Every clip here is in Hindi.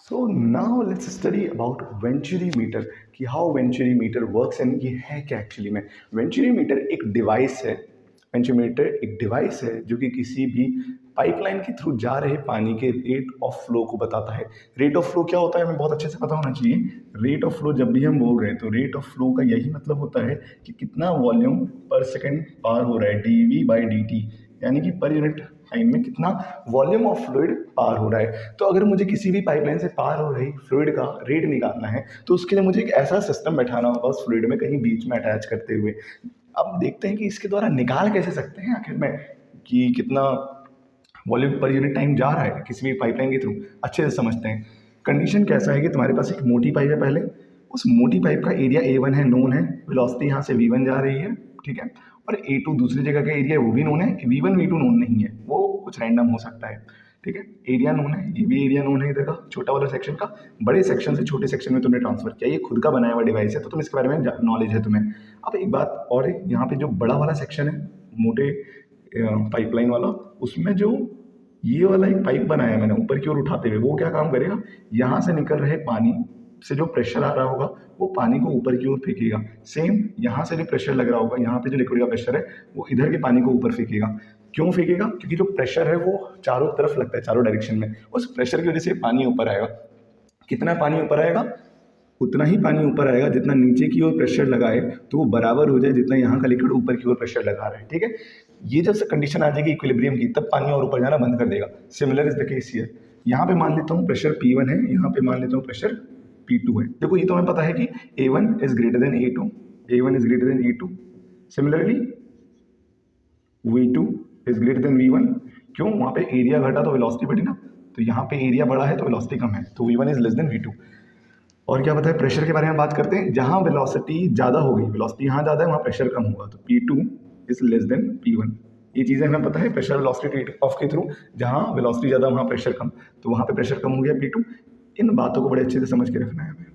So now let's study about venturimeter कि हाउ वेंचुरीमीटर वर्क्स एंड ये है क्या एक्चुअली में। वेंचुरीमीटर एक डिवाइस है। वेंचुरीमीटर एक डिवाइस है जो कि किसी भी पाइपलाइन के थ्रू जा रहे पानी के रेट ऑफ फ्लो को बताता है। रेट ऑफ फ्लो क्या होता है हमें बहुत अच्छे से पता होना चाहिए। रेट ऑफ फ्लो जब भी हम बोल रहे हैं तो रेट ऑफ फ्लो का यही मतलब होता है कि कितना वॉल्यूम पर सेकेंड पार हो रहा है, dV/dt, यानी कि पर यूनिट टाइम में कितना वॉल्यूम ऑफ फ्लूइड पार हो रहा है। तो अगर मुझे किसी भी पाइपलाइन से पार हो रही फ्लूइड का रेट निकालना है तो उसके लिए मुझे एक ऐसा सिस्टम बैठाना होगा उस फ्लूइड में कहीं बीच में अटैच करते हुए। अब देखते हैं कि इसके द्वारा निकाल कैसे सकते हैं आखिर में कि कितना वॉल्यूम पर यूनिट टाइम जा रहा है किसी भी पाइपलाइन के थ्रू। अच्छे से समझते हैं। कंडीशन कैसा है कि तुम्हारे पास एक मोटी पाइप है, पहले उस मोटी पाइप का एरिया A1 है, नोन है, वेलोसिटी यहाँ से V1 जा रही है, ठीक है, और A2 दूसरी जगह का एरिया वो भी नोन है, V1 V2 नोन नहीं है, वो कुछ रैंडम हो सकता है, ठीक है। एरिया नोन है, ये भी एरिया नोन है इधर का छोटा वाला सेक्शन का। बड़े सेक्शन से छोटे सेक्शन में तुमने ट्रांसफर किया, ये खुद का बनाया हुआ डिवाइस है तो तुम इसके बारे में नॉलेज है तुम्हें। अब एक बात और है, यहाँ पे जो बड़ा वाला सेक्शन है मोटे पाइपलाइन वाला, उसमें जो ये वाला एक पाइप बनाया मैंने ऊपर की ओर उठाते हुए, वो क्या काम करेगा, यहाँ से निकल रहे पानी से जो प्रेशर आ रहा होगा वो पानी को ऊपर की ओर फेंकेगा। सेम यहाँ से जो प्रेशर लग रहा होगा, यहाँ पे जो लिक्विड का प्रेशर है वो इधर के पानी को ऊपर फेंकेगा। क्यों फेंकेगा? क्योंकि जो प्रेशर है वो चारों तरफ लगता है, चारों डायरेक्शन में। उस प्रेशर की वजह से पानी ऊपर आएगा। कितना पानी ऊपर आएगा? उतना ही पानी ऊपर आएगा जितना नीचे की ओर प्रेशर लगाए तो वो बराबर हो जाए जितना यहाँ का लिक्विड ऊपर की ओर प्रेशर लगा रहा है, ठीक है। ये जब से कंडीशन आ जाएगी इक्विलिब्रियम की, तब पानी और ऊपर जाना बंद कर देगा। Similar is the case here. यहाँ पे मान लेता हूँ प्रेशर P1 है, यहाँ पे मान लेता हूँ प्रेशर P2 है। देखो ये तो हमें पता है कि A1 is greater than A2, A1 is greater than A2, similarly V2 is greater than V1। क्यों? वहाँ पे एरिया घटा तो वेलोसिटी बढ़ी ना, तो यहाँ पे एरिया बढ़ा है तो वेलोसिटी कम है, तो V1 is less than V2। और क्या पता है, प्रेशर के बारे में बात करते हैं। जहाँ वेलोसिटी ज़्यादा होगी, वेलोसिटी यहाँ ज़्यादा है वहाँ प्रेशर कम होगा, तो P2 is less than P1। ये चीज़ें हमें पता है प्रेशर वेलोसिटी रेट ऑफ के थ्रू। जहाँ वेलोसिटी ज़्यादा वहाँ प्रेशर कम, तो वहाँ पे प्रेशर कम हो गया P2। इन बातों को बड़े अच्छे से समझ के रखना है हमें।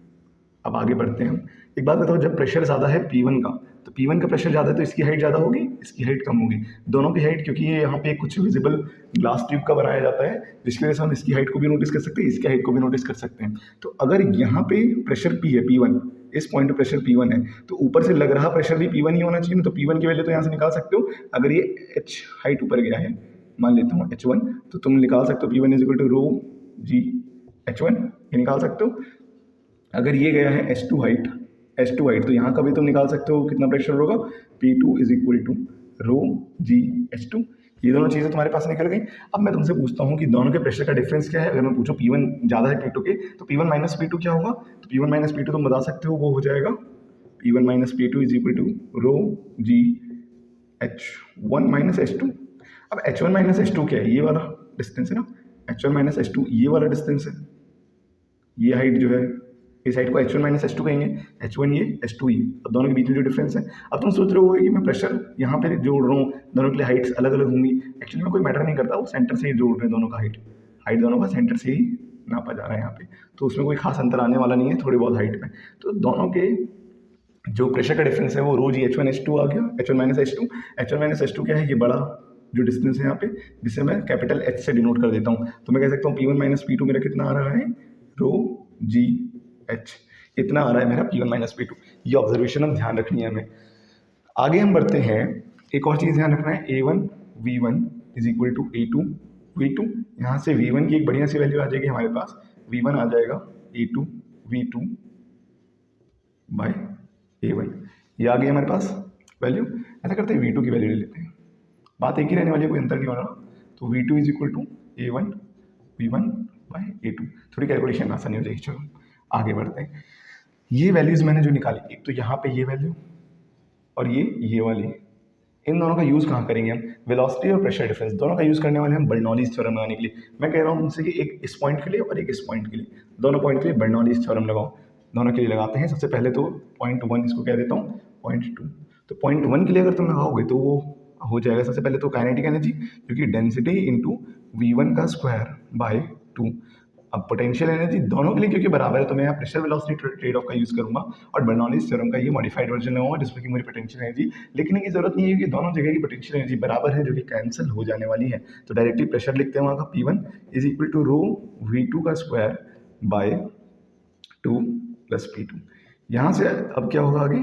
अब आगे बढ़ते हैं हम। एक बात बताओ, जब प्रेशर ज़्यादा है P1 का, तो P1 का प्रेशर ज़्यादा है तो इसकी हाइट ज़्यादा होगी, इसकी हाइट कम होगी। दोनों की हाइट, क्योंकि ये यहाँ पे कुछ विजिबल ग्लास ट्यूब का बनाया जाता है जिसकी वजह से हम इसकी हाइट को भी नोटिस कर सकते हैं, इसकी हाइट को भी नोटिस कर सकते हैं। तो अगर यहाँ पे प्रेशर P है, P1, इस पॉइंट पे प्रेशर P1 है, तो ऊपर से लग रहा प्रेशर भी P1 ही होना चाहिए ना। तो P1 की वैल्यू तो यहाँ से निकाल सकते हो। अगर ये H हाइट ऊपर गया है, मान लेता हूँ H1, तो तुम निकाल सकते हो P1 is equal to rho g H1, ये निकाल सकते हो। अगर ये गया है H2 हाइट, तो यहाँ का भी तुम निकाल सकते हो कितना प्रेशर होगा, P2 is equal to rho g H2। ये दोनों चीज़ें तुम्हारे पास निकल गई। अब मैं तुमसे पूछता हूँ कि दोनों के प्रेशर का डिफरेंस क्या है। अगर मैं पूछूँ P1 ज़्यादा है P2 के, तो P1 माइनस P2 क्या होगा? तो P1 माइनस P2 तुम बता सकते हो, वो हो जाएगा P1 minus P2 is equal to rho g H1 minus H2। अब H1 माइनस H2 क्या है? ये वाला डिस्टेंस है ना, H1 माइनस H2 ये वाला डिस्टेंस है। ये हाइट जो है, इस हाइट को H1 माइनस H2 कहेंगे। H1 ये, H2 ये, अब दोनों के बीच में जो डिफरेंस है। अब तुम सोच रहे हो कि मैं प्रेशर यहाँ पे जोड़ रहा हूँ, दोनों के लिए हाइट्स अलग अलग होंगी। एक्चुअली में कोई मैटर नहीं करता, वो सेंटर से ही जोड़ रहे हैं दोनों का हाइट दोनों का सेंटर से ही नापा जा रहा है यहाँ पे, तो उसमें कोई खास अंतर आने वाला नहीं है थोड़ी बहुत हाइट में। तो दोनों के जो प्रेशर का डिफरेंस है वो रो जी H1 H2 आ गया, H1 minus H2। H1 minus H2 क्या है? ये बड़ा जो डिस्टेंस है यहाँ पे, जिसे मैं कैपिटल H से डिनोट कर देता हूँ। तो मैं कह सकता हूँ P1 माइनस P2 मेरा कितना आ रहा है, रो जी H, इतना आ रहा है मेरा P1 माइनस P2। ये ऑब्जर्वेशन हम ध्यान रखनी है हमें। आगे हम बढ़ते हैं। एक और चीज़ ध्यान रखना है, A1 V1 is equal to A2 V2। यहाँ से V1 की एक बढ़िया सी वैल्यू आ जाएगी हमारे पास, V1 आ जाएगा A2 V2 बाय A1। ये आ गई हमारे पास वैल्यू। ऐसा करते हैं V2 की वैल्यू ले लेते हैं, बात एक ही रहने वाली है, कोई अंतर नहीं हो रहा। तो V2 is equal to A1 V1 bye A2। थोड़ी कैलकुलेशन आसानी हो जाएगी। चलो आगे बढ़ते हैं। ये वैल्यूज़ मैंने जो निकाली, एक तो यहाँ पे ये वैल्यू और ये वाली, इन दोनों का यूज़ कहाँ करेंगे हम? वेलोसिटी और प्रेशर डिफरेंस दोनों का यूज़ करने वाले हम बर्नौलीज़ थ्योरम लगाने के लिए। मैं कह रहा हूँ उनसे कि एक इस पॉइंट के लिए और एक इस पॉइंट के लिए, दोनों पॉइंट के लिए बर्नौलीज़ थ्योरम लगाओ। दोनों के लिए लगाते हैं। सबसे पहले तो पॉइंट 1 इसको कह देता हूँ, पॉइंट 2। तो पॉइंट 1 के लिए अगर तुम लगाओगे तो वो हो जाएगा सबसे पहले तो काइनेटिक एनर्जी, क्योंकि डेंसिटी इंटू V1 का स्क्वायर बाय 2। अब पोटेंशियल एनर्जी दोनों के लिए क्योंकि बराबर है, तो मैं यहाँ प्रेशर वेलोसिटी ट्रेड ऑफ का यूज़ करूँगा और बर्नौलीज़ थ्योरम का ये मॉडिफाइड वर्जन लगाऊंगा जिसमें कि मुझे पोटेंशियल एनर्जी लिखने की जरूरत नहीं है क्योंकि दोनों जगह की पोटेंशियल एनर्जी बराबर है, जो कि कैंसिल हो जाने वाली है। तो डायरेक्टली प्रेशर लिखते हैं वहाँ का P1 is equal to row V2 का स्क्वायर बाय 2 प्लस P2। यहाँ से अब क्या होगा आगे,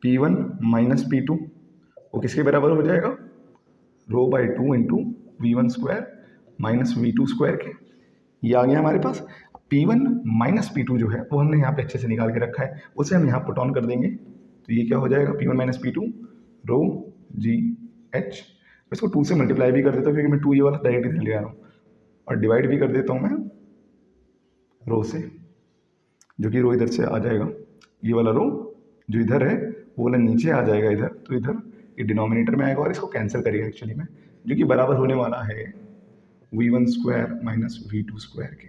P1 माइनस P2 वो किसके बराबर हो जाएगा, rho by 2 into V1 square minus V2 square के। ये आ गया हमारे पास। P1 माइनस P2 जो है वो हमने यहाँ पे अच्छे से निकाल के रखा है, उसे हम यहाँ पुट ऑन कर देंगे। तो ये क्या हो जाएगा, P1 माइनस P2 रो जी एच। इसको 2 से मल्टीप्लाई भी कर देता हूँ क्योंकि मैं 2 ये वाला डायरेक्ट इधर ले आ रहा हूँ, और डिवाइड भी कर देता हूँ मैं रो से, जो कि रो इधर से आ जाएगा। ये वाला रो जो इधर है वो वाला नीचे आ जाएगा इधर, तो इधर ये डिनोमिनेटर में आएगा और इसको कैंसिल करेगा एक्चुअली में, जो कि बराबर होने वाला है V1 square minus V2 square के।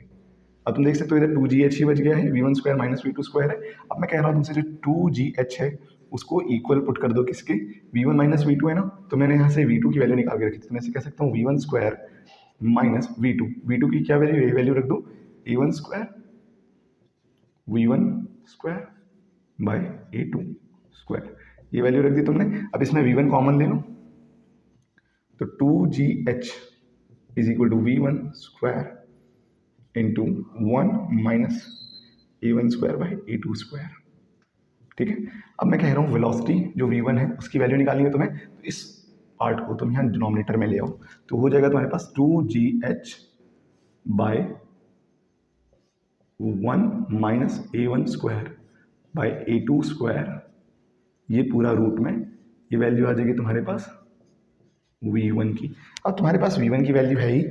अब तुम देख सकते हो इधर 2GH ही बच गया है, V1 square minus V2 square है। अब मैं कह रहा हूँ तुमसे जो 2GH है उसको इक्वल पुट कर दो किसके, V1 माइनस V2 है ना, तो मैंने यहाँ से V2 की वैल्यू निकाल के रखी थी, तो मैं ऐसे कह सकता हूँ V1 स्क्वायर माइनस V2 की क्या वैल्यू, ये वैल्यू रख दो A1 square V1 square by A2 square, ये वैल्यू रख दी तुमने। अब इसमें V1 कॉमन ले लो, तो 2GH is equal to V1 square into 1 minus A1 square by A2 square. ठीक है, अब मैं कह रहा हूँ वेलोसिटी जो V1 है उसकी वैल्यू निकालनी है तुम्हें, तो इस पार्ट को तुम यहाँ डिनोमिनेटर में ले आओ, तो हो जाएगा तुम्हारे पास 2GH by 1 minus A1 square by A2 square, ये पूरा रूट में ये वैल्यू आ जाएगी तुम्हारे पास V1 की। अब तुम्हारे पास V1 की वैल्यू है ही,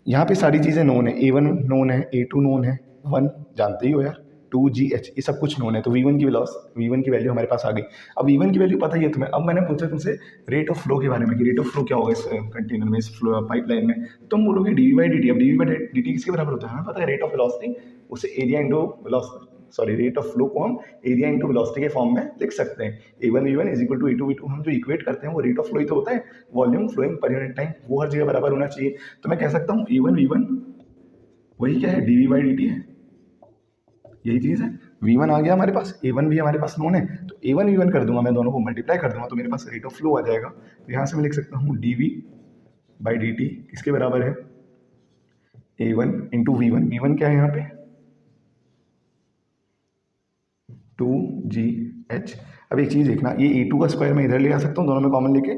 यहाँ पे सारी चीज़ें नोन है, A1 नोन है, A2 नोन है, 1 जानते ही हो यार, 2GH ये सब कुछ नोन है, तो V1 की वैल्यू हमारे पास आ गई। अब V1 की वैल्यू पता ही है तुम्हें। अब मैंने पूछा तुमसे रेट ऑफ फ्लो के बारे में कि रेट ऑफ फ्लो क्या होगा इस कंटेनर में, इस फ्लो पाइपलाइन में, तुम बोलोगे dV/dt। अब dV/dt किसके बराबर होता है हमें पता है, रेट ऑफ वेलोसिटी, उसे area into velocity, sorry rate of flow को हम एरिया इंटू वेलोसिटी के फॉर्म में लिख सकते हैं। A1 V1 is equal to A2 V2, हम जो इक्वेट करते हैं वो रेट ऑफ फ्लो ही तो होता है, volume flowing per unit time, वो हर जगह बराबर होना चाहिए। तो मैं कह सकता हूँ A1 V1 वही क्या है, dV/dt है, यही चीज़ है। V1 आ गया हमारे पास, A1 भी हमारे पास नोन है, तो A1 V1 कर दूंगा मैं, दोनों को मल्टीप्लाई कर दूंगा तो मेरे पास रेट ऑफ फ्लो आ जाएगा। तो यहाँ से मैं लिख सकता हूँ dV/dt किसके बराबर है, A1 इंटू V1, V1 क्या है यहाँ पे 2GH। अब एक चीज़ देखना, ये A2 का स्क्वायर मैं इधर ले आ सकता हूँ, दोनों में कॉमन लेके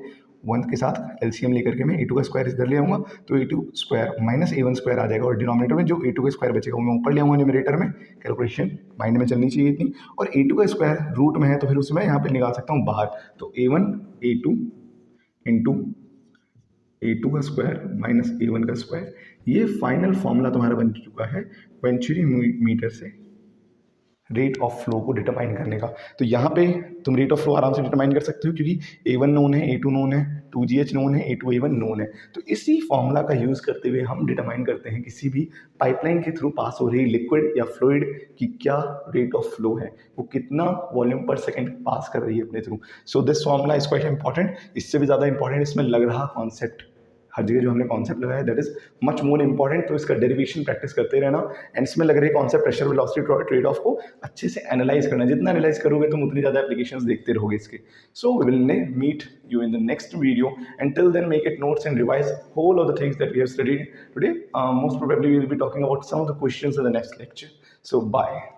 1 के साथ एलसीएम लेकर के मैं A2 का स्क्वायर इधर ले आऊँगा, तो A2 square minus A1 square आ जाएगा, और डिनोमिनेटर में जो A2 का स्क्वायर बचेगा वो मैं ऊपर ले आऊँगा न्यूमरेटर में। कैलकुलेशन माइंड में चलनी चाहिए इतनी, और A2 का स्क्वायर रूट में है तो फिर उसमें यहाँ पे निकाल सकता हूँ बाहर, तो A1 A2 इंटू A2 का स्क्वायर माइनस A1 का स्क्वायर, ये फाइनल फॉर्मूला तुम्हारा बन चुका है वेंचुरी मीटर से रेट ऑफ फ्लो को डिटरमाइन करने का। तो यहाँ पे तुम रेट ऑफ फ्लो आराम से डिटरमाइन कर सकते हो, क्योंकि A1 नोन है, A2 नोन है, 2GH नोन है, A2 A1 नोन है। तो इसी फॉर्मूला का यूज़ करते हुए हम डिटरमाइन करते हैं किसी भी पाइपलाइन के थ्रू पास हो रही लिक्विड या फ्लूइड की क्या रेट ऑफ फ्लो है, वो कितना वॉल्यूम पर सेकेंड पास कर रही है अपने through. So this formula is quite important. इससे भी ज़्यादा इंपॉर्टेंट इसमें लग रहा कॉन्सेप्ट, हर जगह जो हमने कॉन्सेप्ट लगाया that is much more important, तो इसका डेरिवेशन प्रैक्टिस करते रहना। एंड इसमें लग रहे concept pressure velocity trade off को अच्छे से एनालाइज करना, जितना एनालाइज करोगे तुम उतनी ज़्यादा एप्लीकेशंस देखते रहोगे इसके। So we will meet you in the next video, until then make it notes and revise whole of the things that we have studied today. Most probably we will be talking about some of the questions in the next lecture. So bye.